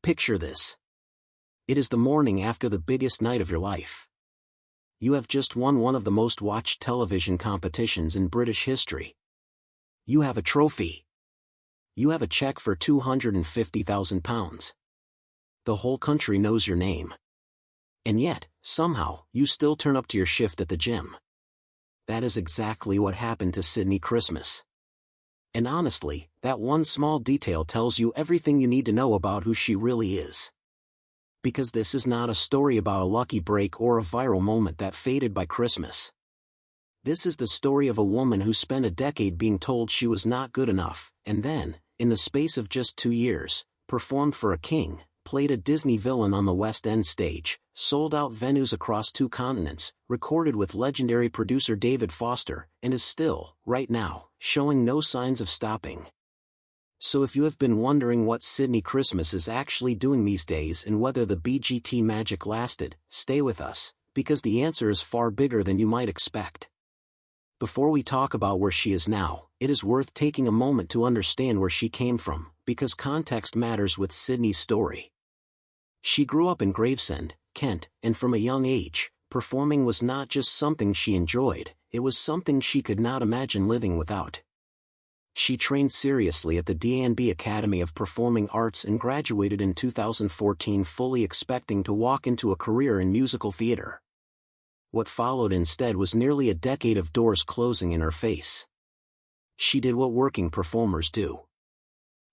Picture this. It is the morning after the biggest night of your life. You have just won one of the most watched television competitions in British history. You have a trophy. You have a check for £250,000. The whole country knows your name. And yet, somehow, you still turn up to your shift at the gym. That is exactly what happened to Sydnie Christmas. And honestly, that one small detail tells you everything you need to know about who she really is. Because this is not a story about a lucky break or a viral moment that faded by Christmas. This is the story of a woman who spent a decade being told she was not good enough, and then, in the space of just 2 years, performed for a king, played a Disney villain on the West End stage, sold out venues across 2 continents, recorded with legendary producer David Foster, and is still, right now, showing no signs of stopping. So if you have been wondering what Sydnie Christmas is actually doing these days and whether the BGT magic lasted, stay with us, because the answer is far bigger than you might expect. Before we talk about where she is now, it is worth taking a moment to understand where she came from, because context matters with Sydnie's story. She grew up in Gravesend, Kent, and from a young age, performing was not just something she enjoyed, it was something she could not imagine living without. She trained seriously at the D&B Academy of Performing Arts and graduated in 2014 fully expecting to walk into a career in musical theater. What followed instead was nearly a decade of doors closing in her face. She did what working performers do.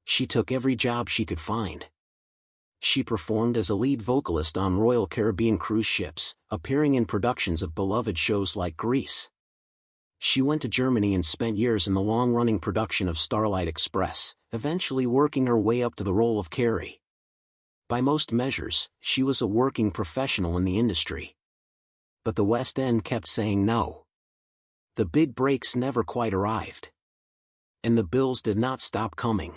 She took every job she could find. She performed as a lead vocalist on Royal Caribbean cruise ships, appearing in productions of beloved shows like Grease. She went to Germany and spent years in the long-running production of Starlight Express, eventually working her way up to the role of Carrie. By most measures, she was a working professional in the industry. But the West End kept saying no. The big breaks never quite arrived. And the bills did not stop coming.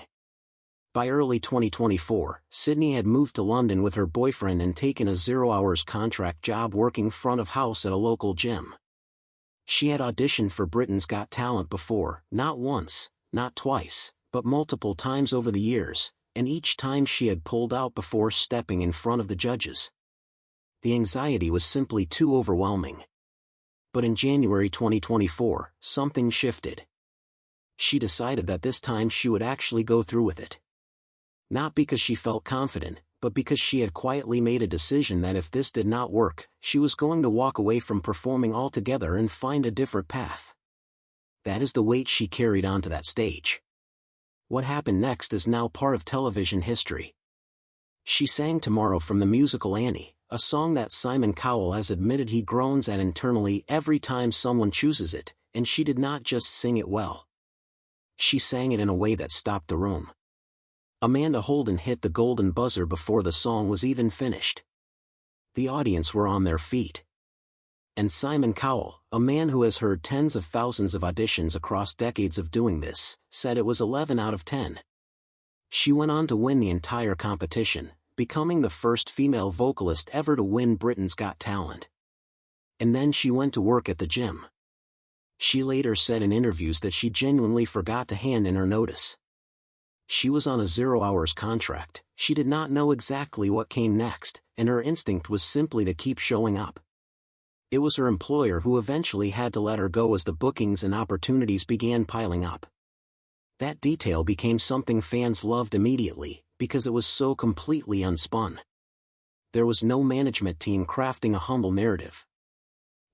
By early 2024, Sydnie had moved to London with her boyfriend and taken a 0-hours contract job working front of house at a local gym. She had auditioned for Britain's Got Talent before, not once, not twice, but multiple times over the years, and each time she had pulled out before stepping in front of the judges. The anxiety was simply too overwhelming. But in January 2024, something shifted. She decided that this time she would actually go through with it. Not because she felt confident, but because she had quietly made a decision that if this did not work, she was going to walk away from performing altogether and find a different path. That is the weight she carried onto that stage. What happened next is now part of television history. She sang Tomorrow from the musical Annie, a song that Simon Cowell has admitted he groans at internally every time someone chooses it, and she did not just sing it well. She sang it in a way that stopped the room. Amanda Holden hit the golden buzzer before the song was even finished. The audience were on their feet. And Simon Cowell, a man who has heard tens of thousands of auditions across decades of doing this, said it was 11 out of 10. She went on to win the entire competition, becoming the first female vocalist ever to win Britain's Got Talent. And then she went to work at the gym. She later said in interviews that she genuinely forgot to hand in her notice. She was on a 0-hours contract, she did not know exactly what came next, and her instinct was simply to keep showing up. It was her employer who eventually had to let her go as the bookings and opportunities began piling up. That detail became something fans loved immediately, because it was so completely unspun. There was no management team crafting a humble narrative.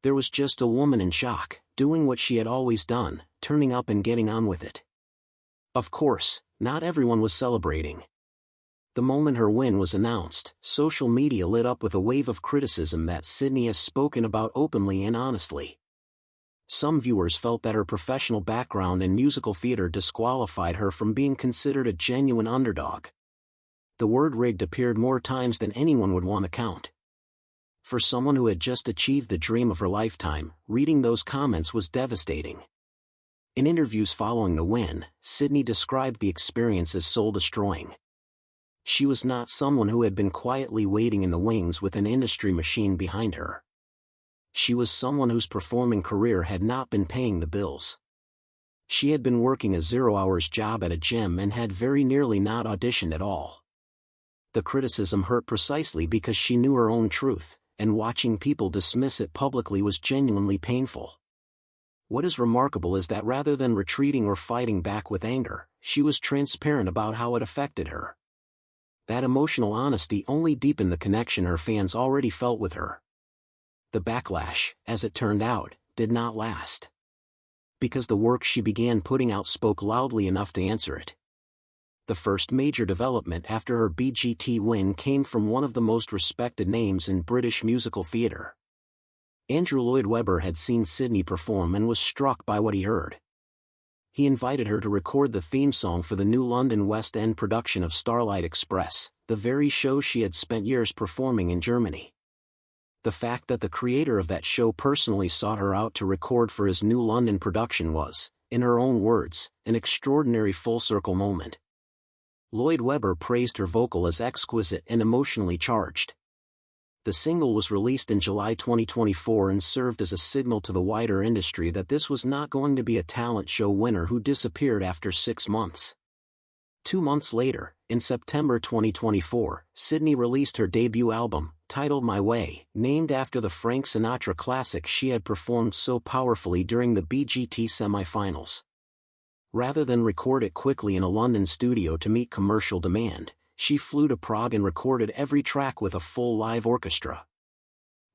There was just a woman in shock, doing what she had always done, turning up and getting on with it. Of course, not everyone was celebrating. The moment her win was announced, social media lit up with a wave of criticism that Sydnie has spoken about openly and honestly. Some viewers felt that her professional background in musical theater disqualified her from being considered a genuine underdog. The word rigged appeared more times than anyone would want to count. For someone who had just achieved the dream of her lifetime, reading those comments was devastating. In interviews following the win, Sydnie described the experience as soul-destroying. She was not someone who had been quietly waiting in the wings with an industry machine behind her. She was someone whose performing career had not been paying the bills. She had been working a 0-hours job at a gym and had very nearly not auditioned at all. The criticism hurt precisely because she knew her own truth, and watching people dismiss it publicly was genuinely painful. What is remarkable is that rather than retreating or fighting back with anger, she was transparent about how it affected her. That emotional honesty only deepened the connection her fans already felt with her. The backlash, as it turned out, did not last. Because the work she began putting out spoke loudly enough to answer it. The first major development after her BGT win came from one of the most respected names in British musical theatre. Andrew Lloyd Webber had seen Sydnie perform and was struck by what he heard. He invited her to record the theme song for the new London West End production of Starlight Express, the very show she had spent years performing in Germany. The fact that the creator of that show personally sought her out to record for his new London production was, in her own words, an extraordinary full-circle moment. Lloyd Webber praised her vocal as exquisite and emotionally charged. The single was released in July 2024 and served as a signal to the wider industry that this was not going to be a talent show winner who disappeared after 6 months. 2 months later, in September 2024, Sydnie released her debut album, titled My Way, named after the Frank Sinatra classic she had performed so powerfully during the BGT semi-finals. Rather than record it quickly in a London studio to meet commercial demand, she flew to Prague and recorded every track with a full live orchestra.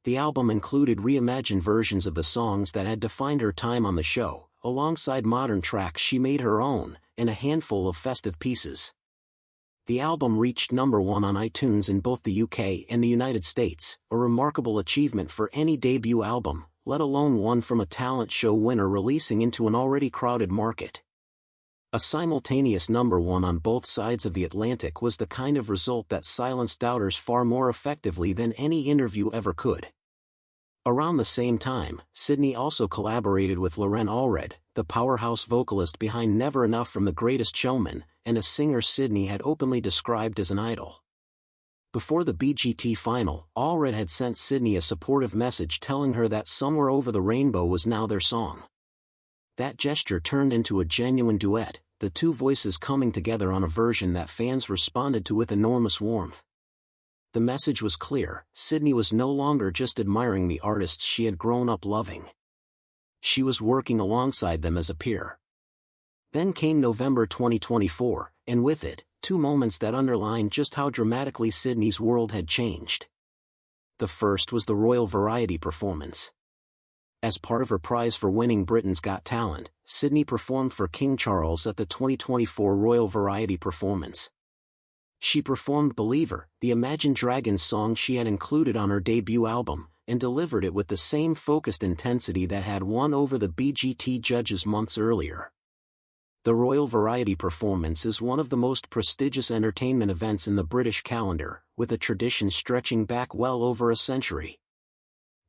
The album included reimagined versions of the songs that had defined her time on the show, alongside modern tracks she made her own, and a handful of festive pieces. The album reached #1 on iTunes in both the UK and the United States, a remarkable achievement for any debut album, let alone one from a talent show winner releasing into an already crowded market. A simultaneous #1 on both sides of the Atlantic was the kind of result that silenced doubters far more effectively than any interview ever could. Around the same time, Sydnie also collaborated with Loren Allred, the powerhouse vocalist behind Never Enough from The Greatest Showman, and a singer Sydnie had openly described as an idol. Before the BGT final, Allred had sent Sydnie a supportive message telling her that Somewhere Over the Rainbow was now their song. That gesture turned into a genuine duet, the two voices coming together on a version that fans responded to with enormous warmth. The message was clear: Sydnie was no longer just admiring the artists she had grown up loving. She was working alongside them as a peer. Then came November 2024, and with it, 2 moments that underlined just how dramatically Sydnie's world had changed. The first was the Royal Variety performance. As part of her prize for winning Britain's Got Talent, Sydnie performed for King Charles at the 2024 Royal Variety performance. She performed Believer, the Imagine Dragons song she had included on her debut album, and delivered it with the same focused intensity that had won over the BGT judges months earlier. The Royal Variety performance is one of the most prestigious entertainment events in the British calendar, with a tradition stretching back well over a century.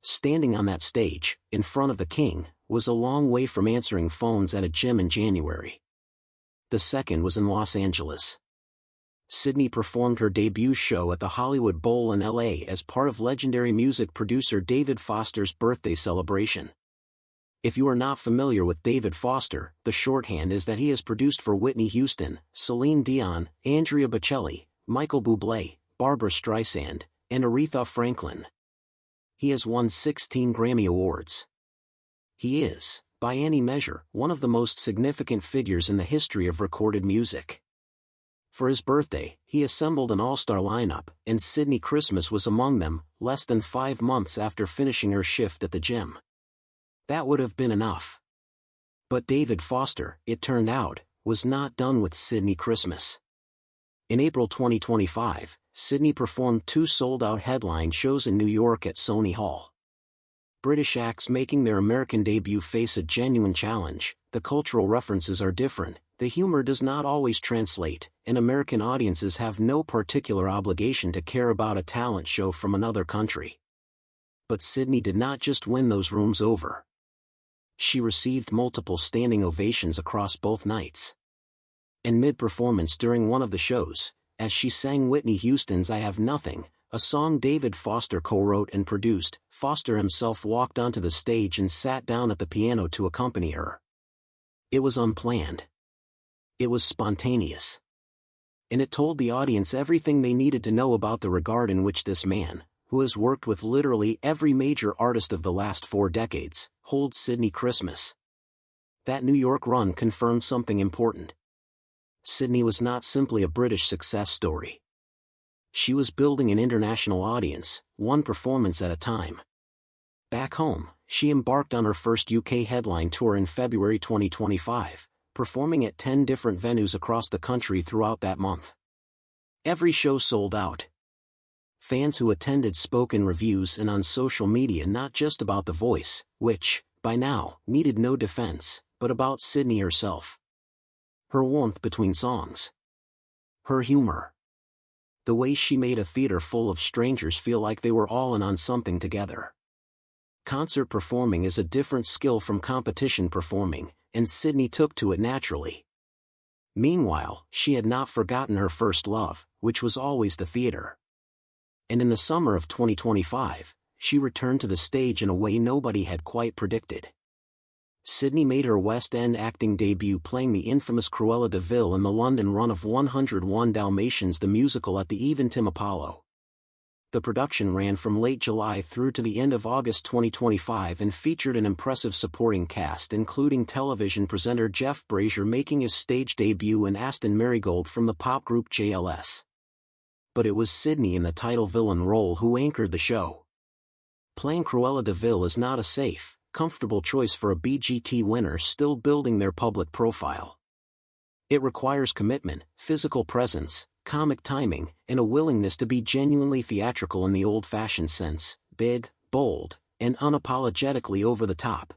Standing on that stage, in front of the king, was a long way from answering phones at a gym in January. The second was in Los Angeles. Sydnie performed her debut show at the Hollywood Bowl in LA as part of legendary music producer David Foster's birthday celebration. If you are not familiar with David Foster, the shorthand is that he has produced for Whitney Houston, Celine Dion, Andrea Bocelli, Michael Bublé, Barbra Streisand, and Aretha Franklin. He has won 16 Grammy Awards. He is, by any measure, one of the most significant figures in the history of recorded music. For his birthday, he assembled an all-star lineup, and Sydnie Christmas was among them, less than 5 months after finishing her shift at the gym. That would have been enough. But David Foster, it turned out, was not done with Sydnie Christmas. In April 2025, Sydnie performed 2 sold-out headline shows in New York at Sony Hall. British acts making their American debut face a genuine challenge. The cultural references are different, the humor does not always translate, and American audiences have no particular obligation to care about a talent show from another country. But Sydnie did not just win those rooms over. She received multiple standing ovations across both nights. And mid-performance during one of the shows, as she sang Whitney Houston's I Have Nothing, a song David Foster co-wrote and produced, Foster himself walked onto the stage and sat down at the piano to accompany her. It was unplanned. It was spontaneous. and it told the audience everything they needed to know about the regard in which this man, who has worked with literally every major artist of the last 4 decades, holds Sydnie Christmas. That New York run confirmed something important. Sydnie was not simply a British success story. She was building an international audience, one performance at a time. Back home, she embarked on her first UK headline tour in February 2025, performing at 10 different venues across the country throughout that month. Every show sold out. Fans who attended spoke in reviews and on social media not just about the voice, which, by now, needed no defense, but about Sydnie herself. Her warmth between songs. Her humor. The way she made a theater full of strangers feel like they were all in on something together. Concert performing is a different skill from competition performing, and Sydnie took to it naturally. Meanwhile, she had not forgotten her first love, which was always the theater. And in the summer of 2025, she returned to the stage in a way nobody had quite predicted. Sydnie made her West End acting debut playing the infamous Cruella de Vil in the London run of 101 Dalmatians the musical at the Eventim Apollo. The production ran from late July through to the end of August 2025 and featured an impressive supporting cast including television presenter Jeff Brazier making his stage debut and Aston Marigold from the pop group JLS. But it was Sydnie in the title villain role who anchored the show. Playing Cruella de Vil is not a safe, comfortable choice for a BGT winner still building their public profile. It requires commitment, physical presence, comic timing, and a willingness to be genuinely theatrical in the old-fashioned sense, big, bold, and unapologetically over the top.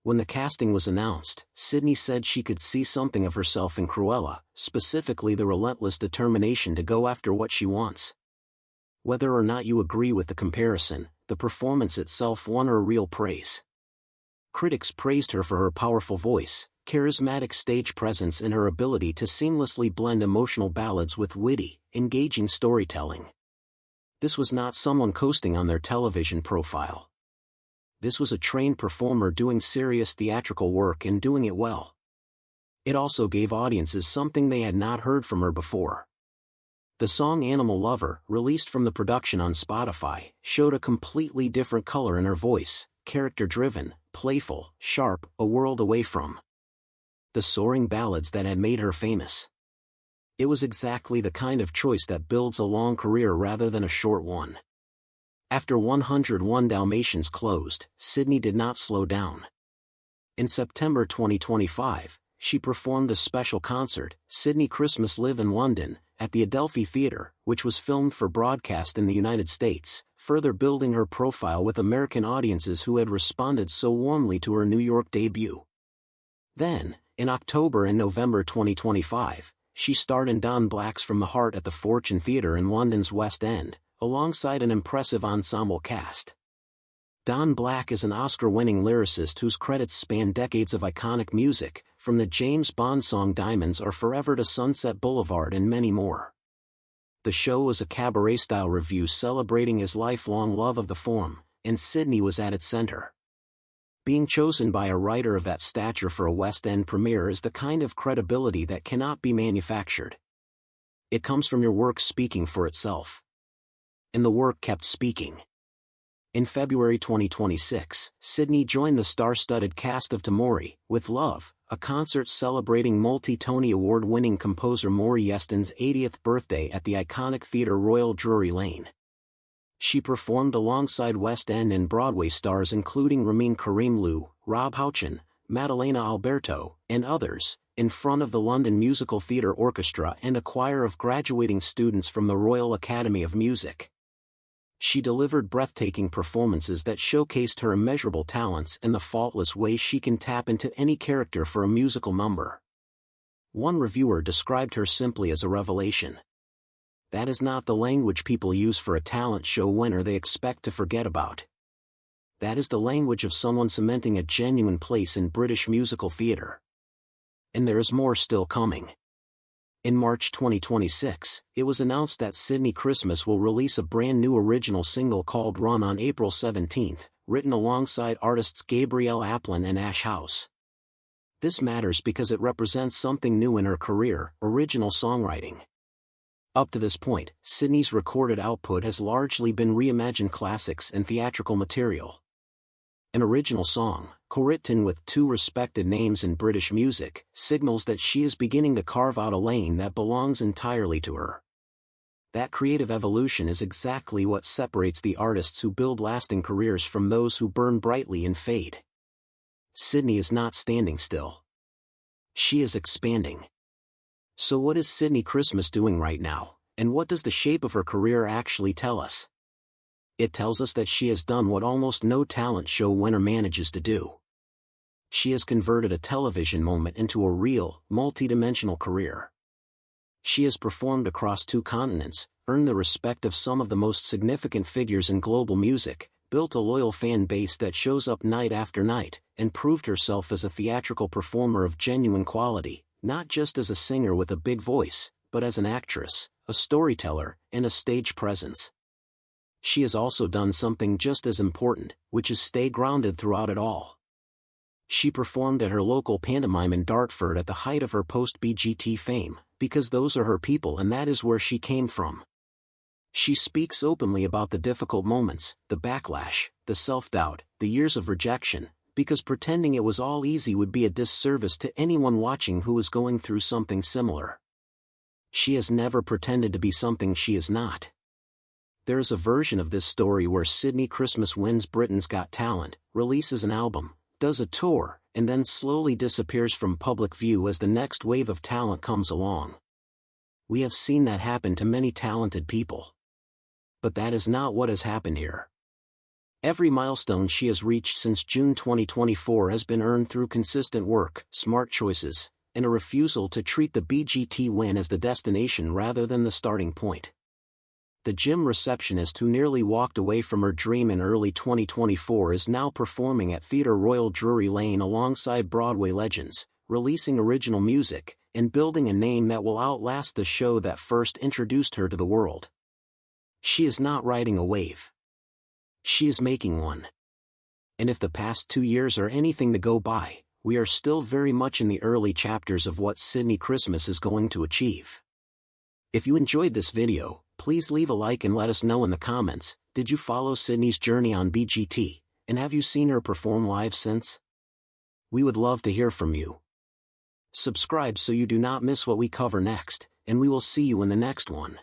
When the casting was announced, Sydnie said she could see something of herself in Cruella, specifically the relentless determination to go after what she wants. Whether or not you agree with the comparison, the performance itself won her real praise. Critics praised her for her powerful voice, charismatic stage presence and her ability to seamlessly blend emotional ballads with witty, engaging storytelling. This was not someone coasting on their television profile. This was a trained performer doing serious theatrical work and doing it well. It also gave audiences something they had not heard from her before. The song Animal Lover, released from the production on Spotify, showed a completely different color in her voice, character-driven, playful, sharp, a world away from the soaring ballads that had made her famous. It was exactly the kind of choice that builds a long career rather than a short one. After 101 Dalmatians closed, Sydnie did not slow down. In September 2025, she performed a special concert, Sydnie Christmas Live in London, at the Adelphi Theatre, which was filmed for broadcast in the United States, further building her profile with American audiences who had responded so warmly to her New York debut. Then, in October and November 2025, she starred in Don Black's From the Heart at the Fortune Theatre in London's West End, alongside an impressive ensemble cast. Don Black is an Oscar-winning lyricist whose credits span decades of iconic music, from the James Bond song Diamonds Are Forever to Sunset Boulevard and many more. The show was a cabaret-style revue celebrating his lifelong love of the form, and Sydnie was at its center. Being chosen by a writer of that stature for a West End premiere is the kind of credibility that cannot be manufactured. It comes from your work speaking for itself. And the work kept speaking. In February 2026, Sydnie joined the star-studded cast of Tamori, with Love, a concert celebrating multi-Tony Award-winning composer Maury Yeston's 80th birthday at the iconic theatre Royal Drury Lane. She performed alongside West End and Broadway stars including Ramin Karimloo, Rob Houchin, Maddalena Alberto, and others, in front of the London Musical Theatre Orchestra and a choir of graduating students from the Royal Academy of Music. She delivered breathtaking performances that showcased her immeasurable talents and the faultless way she can tap into any character for a musical number. One reviewer described her simply as a revelation. That is not the language people use for a talent show winner they expect to forget about. That is the language of someone cementing a genuine place in British musical theatre. And there is more still coming. In March 2026, it was announced that Sydnie Christmas will release a brand new original single called Run on April 17, written alongside artists Gabrielle Aplin and Ash House. This matters because it represents something new in her career, original songwriting. Up to this point, Sydnie's recorded output has largely been reimagined classics and theatrical material. An original song, co-written with two respected names in British music, signals that she is beginning to carve out a lane that belongs entirely to her. That creative evolution is exactly what separates the artists who build lasting careers from those who burn brightly and fade. Sydnie is not standing still. She is expanding. So what is Sydnie Christmas doing right now, and what does the shape of her career actually tell us? It tells us that she has done what almost no talent show winner manages to do. She has converted a television moment into a real, multi-dimensional career. She has performed across 2 continents, earned the respect of some of the most significant figures in global music, built a loyal fan base that shows up night after night, and proved herself as a theatrical performer of genuine quality, not just as a singer with a big voice, but as an actress, a storyteller, and a stage presence. She has also done something just as important, which is stay grounded throughout it all. She performed at her local pantomime in Dartford at the height of her post-BGT fame, because those are her people and that is where she came from. She speaks openly about the difficult moments, the backlash, the self-doubt, the years of rejection, because pretending it was all easy would be a disservice to anyone watching who is going through something similar. She has never pretended to be something she is not. There is a version of this story where Sydnie Christmas wins Britain's Got Talent, releases an album, does a tour, and then slowly disappears from public view as the next wave of talent comes along. We have seen that happen to many talented people. But that is not what has happened here. Every milestone she has reached since June 2024 has been earned through consistent work, smart choices, and a refusal to treat the BGT win as the destination rather than the starting point. The gym receptionist who nearly walked away from her dream in early 2024 is now performing at Theatre Royal Drury Lane alongside Broadway legends, releasing original music, and building a name that will outlast the show that first introduced her to the world. She is not riding a wave. She is making one. And if the past 2 years are anything to go by, we are still very much in the early chapters of what Sydnie Christmas is going to achieve. If you enjoyed this video, please leave a like and let us know in the comments, did you follow Sydnie's journey on BGT, and have you seen her perform live since? We would love to hear from you. Subscribe so you do not miss what we cover next, and we will see you in the next one.